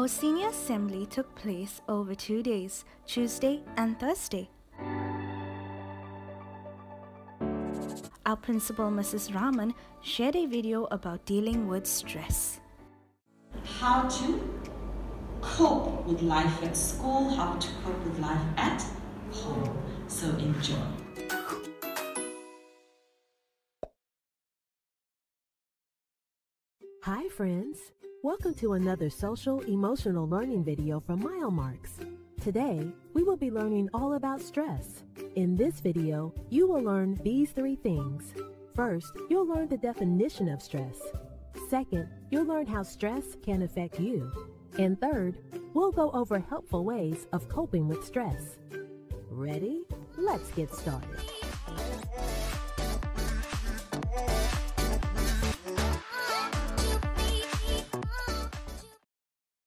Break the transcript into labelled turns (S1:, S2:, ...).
S1: Our senior assembly took place over 2 days, Tuesday and Thursday. Our principal, Mrs. Raman, shared a video about dealing with stress.
S2: How to cope with life at school, how to cope with life at home. So enjoy.
S3: Hi friends, welcome to another social emotional learning video from Milemarks. Today, we will be learning all about stress. In this video, you will learn these 3 things. First, you'll learn the definition of stress. Second, you'll learn how stress can affect you. And third, we'll go over helpful ways of coping with stress. Ready? Let's get started.